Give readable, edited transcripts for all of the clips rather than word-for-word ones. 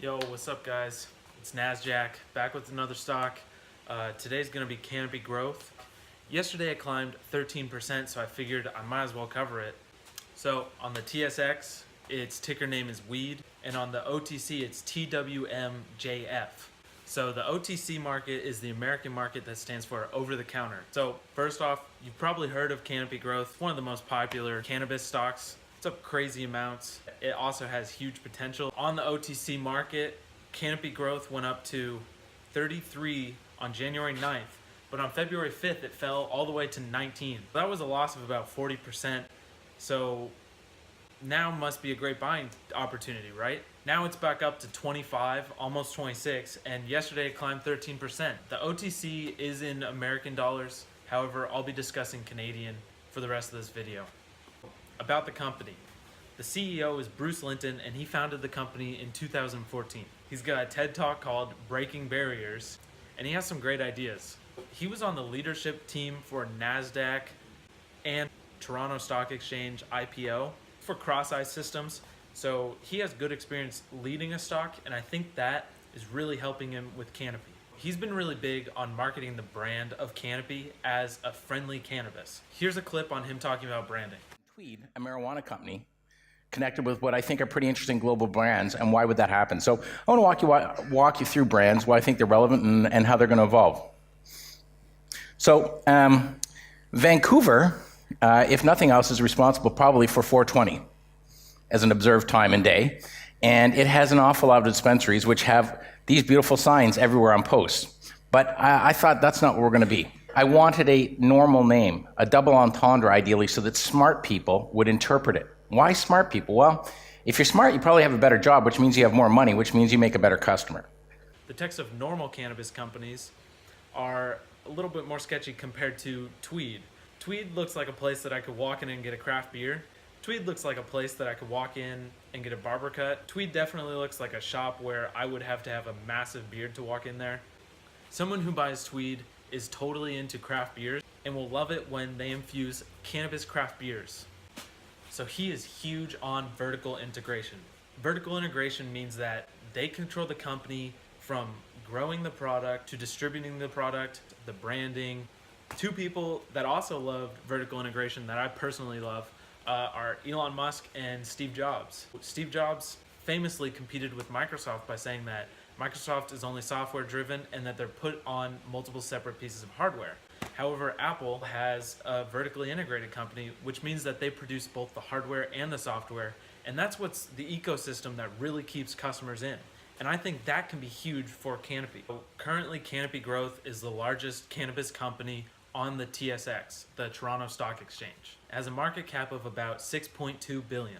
Yo, what's up guys? It's NASDAQ, back with another stock. Today's gonna be Canopy Growth. Yesterday it climbed 13%, so I figured I might as well cover it. So on the TSX, its ticker name is Weed, and on the OTC it's TWMJF. So the OTC market is the American market that stands for over the counter. So first off, you've probably heard of Canopy Growth, one of the most popular cannabis stocks. It's up crazy amounts. It also has huge potential. On the OTC market, Canopy Growth went up to 33 on January 9th, but on February 5th, it fell all the way to 19. That was a loss of about 40%. So now must be a great buying opportunity, right? Now it's back up to 25, almost 26, and yesterday it climbed 13%. The OTC is in American dollars. However, I'll be discussing Canadian for the rest of this video. About the company. The CEO is Bruce Linton, and he founded the company in 2014. He's got a TED Talk called Breaking Barriers, and he has some great ideas. He was on the leadership team for NASDAQ and Toronto Stock Exchange IPO for cross-eye systems. So he has good experience leading a stock, and I think that is really helping him with Canopy. He's been really big on marketing the brand of Canopy as a friendly cannabis. Here's a clip on him talking about branding. Tweed, a marijuana company, connected with what I think are pretty interesting global brands, and why would that happen? So I want to walk you through brands, why I think they're relevant, and how they're going to evolve. So Vancouver, if nothing else, is responsible probably for 420 as an observed time and day, and it has an awful lot of dispensaries which have these beautiful signs everywhere on posts. But I thought that's not what we're going to be. I wanted a normal name, a double entendre ideally, so that smart people would interpret it. Why smart people? Well, if you're smart, you probably have a better job, which means you have more money, which means you make a better customer. The text of normal cannabis companies are a little bit more sketchy compared to Tweed. Tweed looks like a place that I could walk in and get a craft beer. Tweed looks like a place that I could walk in and get a barber cut. Tweed definitely looks like a shop where I would have to have a massive beard to walk in there. Someone who buys Tweed is totally into craft beers and will love it when they infuse cannabis craft beers. So he is huge on vertical integration. Vertical integration means that they control the company from growing the product to distributing the product, the branding. Two people that also love vertical integration that I personally love are Elon Musk and Steve Jobs. Steve Jobs famously competed with Microsoft by saying that Microsoft is only software driven and that they're put on multiple separate pieces of hardware. However, Apple has a vertically integrated company, which means that they produce both the hardware and the software, and that's what's the ecosystem that really keeps customers in. And I think that can be huge for Canopy. Currently, Canopy Growth is the largest cannabis company on the TSX, the Toronto Stock Exchange. It has a market cap of about 6.2 billion.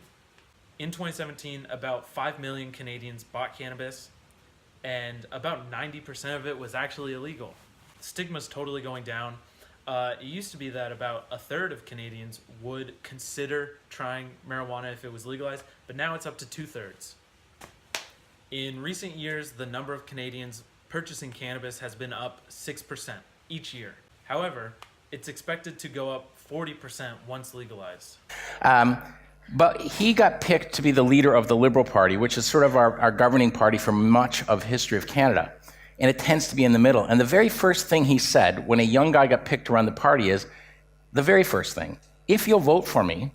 In 2017, about 5 million Canadians bought cannabis, and about 90% of it was actually illegal. Stigma's totally going down. It used to be that about a third of Canadians would consider trying marijuana if it was legalized, but now it's up to 2/3. In recent years, the number of Canadians purchasing cannabis has been up 6% each year. However, it's expected to go up 40% once legalized. But he got picked to be the leader of the Liberal Party, which is sort of our governing party for much of history of Canada. And it tends to be in the middle. And the very first thing he said when a young guy got picked to run the party is, the very first thing, if you'll vote for me,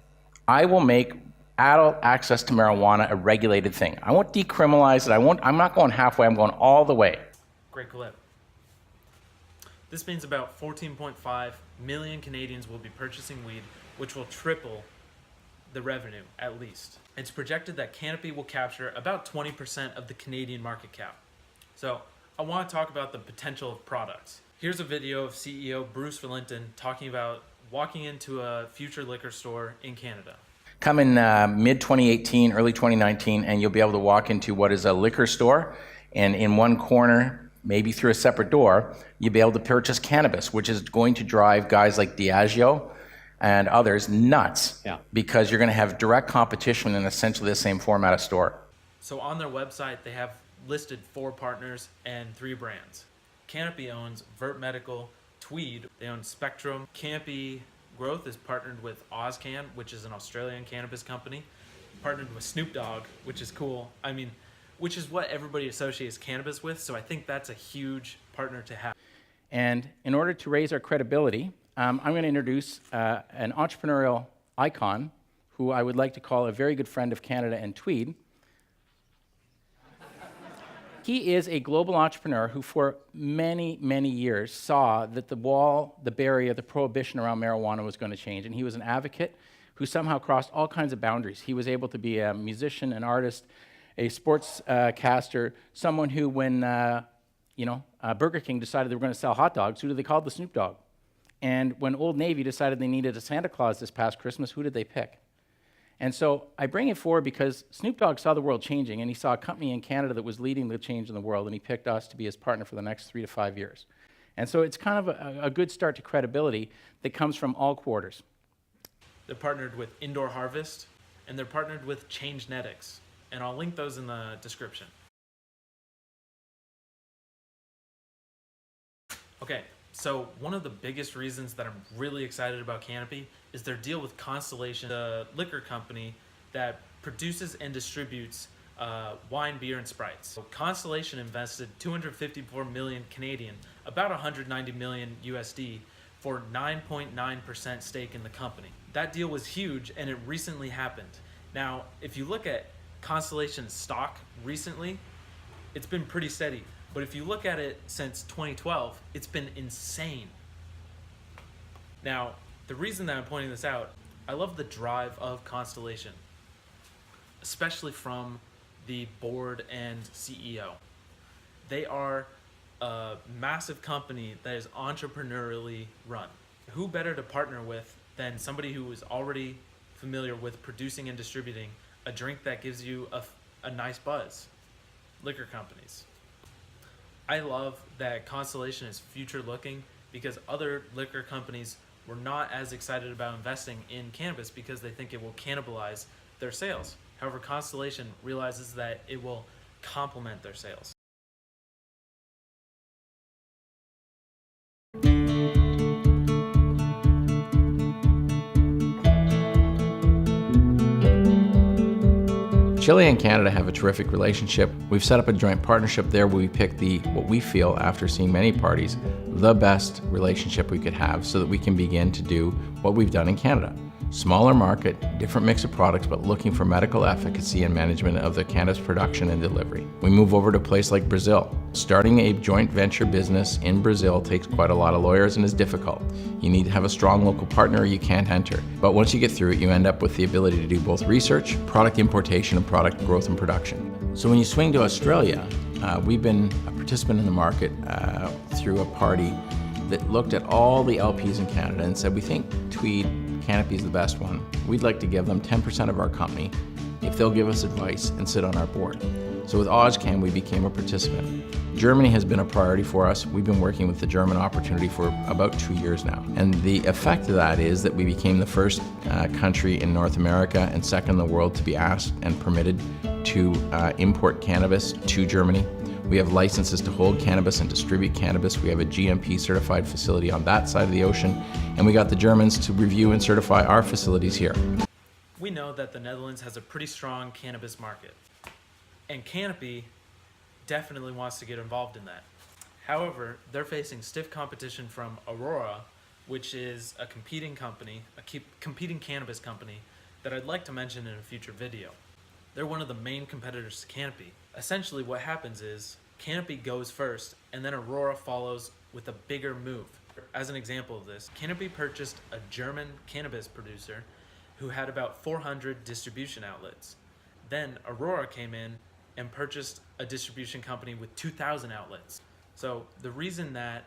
I will make adult access to marijuana a regulated thing. I won't decriminalize it. I'm not going halfway, I'm going all the way. Great clip. This means about 14.5 million Canadians will be purchasing weed, which will triple the revenue at least. It's projected that Canopy will capture about 20% of the Canadian market cap. So I want to talk about the potential of products. Here's a video of CEO Bruce Linton talking about walking into a future liquor store in Canada. Come in mid-2018, early 2019, and you'll be able to walk into what is a liquor store, and in one corner, maybe through a separate door, you'll be able to purchase cannabis, which is going to drive guys like Diageo and others nuts, because you're going to have direct competition in essentially the same format of store. So on their website, they have listed 4 partners and 3 brands. Canopy owns Vert Medical, Tweed, they own Spectrum. Canopy Growth is partnered with Ozcan, which is an Australian cannabis company. Partnered with Snoop Dogg, which is cool. I mean, which is what everybody associates cannabis with. So I think that's a huge partner to have. And in order to raise our credibility, I'm going to introduce an entrepreneurial icon who I would like to call a very good friend of Canada and Tweed. He is a global entrepreneur who for many, many years saw that the barrier, the prohibition around marijuana was going to change. And he was an advocate who somehow crossed all kinds of boundaries. He was able to be a musician, an artist, a sports caster, someone who, when Burger King decided they were going to sell hot dogs, who did they call? The Snoop Dogg. And when Old Navy decided they needed a Santa Claus this past Christmas, who did they pick? And so I bring it forward because Snoop Dogg saw the world changing, and he saw a company in Canada that was leading the change in the world, and he picked us to be his partner for the next 3 to 5 years. And so it's kind of a good start to credibility that comes from all quarters. They're partnered with Indoor Harvest, and they're partnered with Changenetics, and I'll link those in the description. Okay, so one of the biggest reasons that I'm really excited about Canopy is their deal with Constellation, the liquor company that produces and distributes wine, beer, and sprites. So Constellation invested 254 million Canadian, about 190 million USD, for 9.9% stake in the company. That deal was huge, and it recently happened. Now, if you look at Constellation's stock recently, it's been pretty steady. But if you look at it since 2012, it's been insane. Now, the reason that I'm pointing this out, I love the drive of Constellation, especially from the board and CEO. They are a massive company that is entrepreneurially run. Who better to partner with than somebody who is already familiar with producing and distributing a drink that gives you a nice buzz? Liquor companies. I love that Constellation is future looking because other liquor companies were not as excited about investing in cannabis because they think it will cannibalize their sales. However, Constellation realizes that it will complement their sales. Chile and Canada have a terrific relationship. We've set up a joint partnership there where we pick what we feel, after seeing many parties, the best relationship we could have so that we can begin to do what we've done in Canada. Smaller market, different mix of products, but looking for medical efficacy and management of the cannabis production and delivery. We move over to a place like Brazil. Starting a joint venture business in Brazil takes quite a lot of lawyers and is difficult. You need to have a strong local partner or you can't enter. But once you get through it, you end up with the ability to do both research, product importation, and product growth and production. So when you swing to Australia, we've been a participant in the market through a party that looked at all the LPs in Canada and said, we think Tweed Canopy is the best one. We'd like to give them 10% of our company if they'll give us advice and sit on our board. So with OzCan, we became a participant. Germany has been a priority for us. We've been working with the German opportunity for about 2 years now. And the effect of that is that we became the first country in North America and second in the world to be asked and permitted to import cannabis to Germany. We have licenses to hold cannabis and distribute cannabis. We have a GMP certified facility on that side of the ocean. And we got the Germans to review and certify our facilities here. We know that the Netherlands has a pretty strong cannabis market, and Canopy definitely wants to get involved in that. However, they're facing stiff competition from Aurora, which is a competing company, competing cannabis company that I'd like to mention in a future video. They're one of the main competitors to Canopy. Essentially what happens is Canopy goes first and then Aurora follows with a bigger move. As an example of this, Canopy purchased a German cannabis producer who had about 400 distribution outlets. Then Aurora came in and purchased a distribution company with 2,000 outlets. So the reason that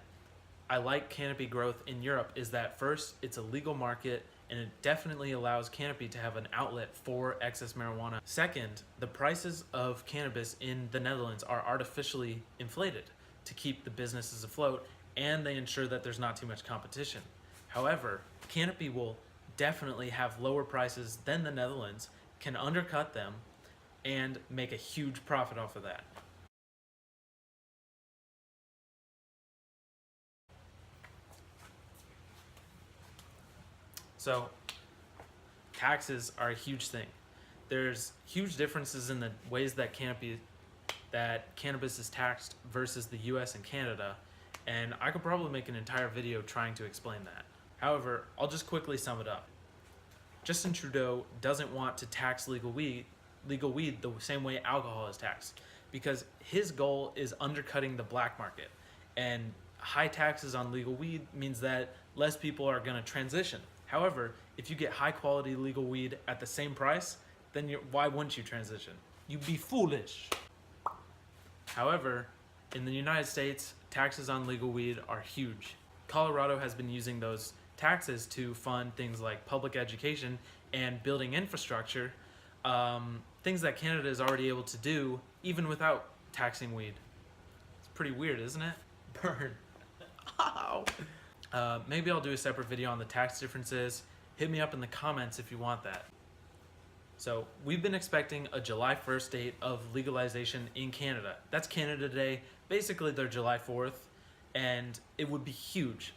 I like Canopy Growth in Europe is that first, it's a legal market and it definitely allows Canopy to have an outlet for excess marijuana. Second, the prices of cannabis in the Netherlands are artificially inflated to keep the businesses afloat, and they ensure that there's not too much competition. However, Canopy will definitely have lower prices than the Netherlands, can undercut them, and make a huge profit off of that. So taxes are a huge thing. There's huge differences in the ways that Canopy that cannabis is taxed versus the US and Canada, and I could probably make an entire video trying to explain that. However, I'll just quickly sum it up. Justin Trudeau doesn't want to tax legal weed the same way alcohol is taxed, because his goal is undercutting the black market, and high taxes on legal weed means that less people are going to transition. However, if you get high quality legal weed at the same price, then why wouldn't you transition? You'd be foolish. However, in the United States, taxes on legal weed are huge. Colorado has been using those taxes to fund things like public education and building infrastructure, things that Canada is already able to do even without taxing weed. It's pretty weird, isn't it? Burn. Ow. Maybe I'll do a separate video on the tax differences. Hit me up in the comments if you want that. So we've been expecting a July 1st date of legalization in Canada. That's Canada Day, basically their July 4th, and it would be huge.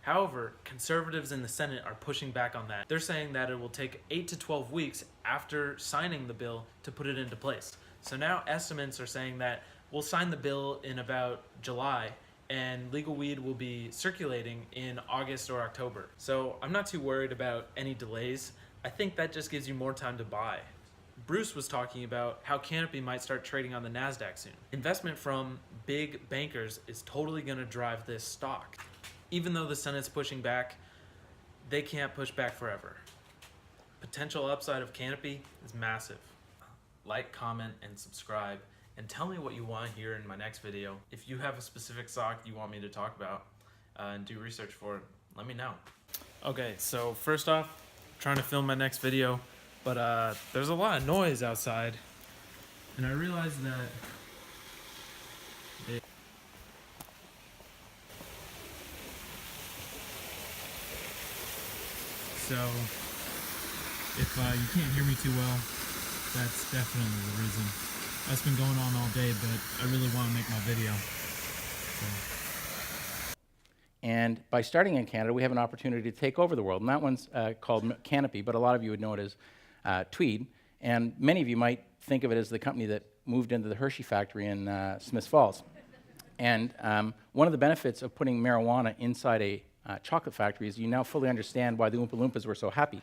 However, conservatives in the Senate are pushing back on that. They're saying that it will take 8 to 12 weeks after signing the bill to put it into place. So now estimates are saying that we'll sign the bill in about July, and legal weed will be circulating in August or October. So I'm not too worried about any delays. I think that just gives you more time to buy. Bruce was talking about how Canopy might start trading on the NASDAQ soon. Investment from big bankers is totally going to drive this stock. Even though the Senate's pushing back, they can't push back forever. Potential upside of Canopy is massive. Like, comment, and subscribe, and tell me what you want to hear in my next video. If you have a specific stock you want me to talk about and do research for, let me know. Okay, so first off, trying to film my next video, but there's a lot of noise outside, and I realized that so if you can't hear me too well, that's definitely the reason. That's been going on all day, but I really want to make my video. And by starting in Canada, we have an opportunity to take over the world. And that one's called Canopy, but a lot of you would know it as Tweed. And many of you might think of it as the company that moved into the Hershey factory in Smiths Falls. And one of the benefits of putting marijuana inside a chocolate factory is you now fully understand why the Oompa Loompas were so happy.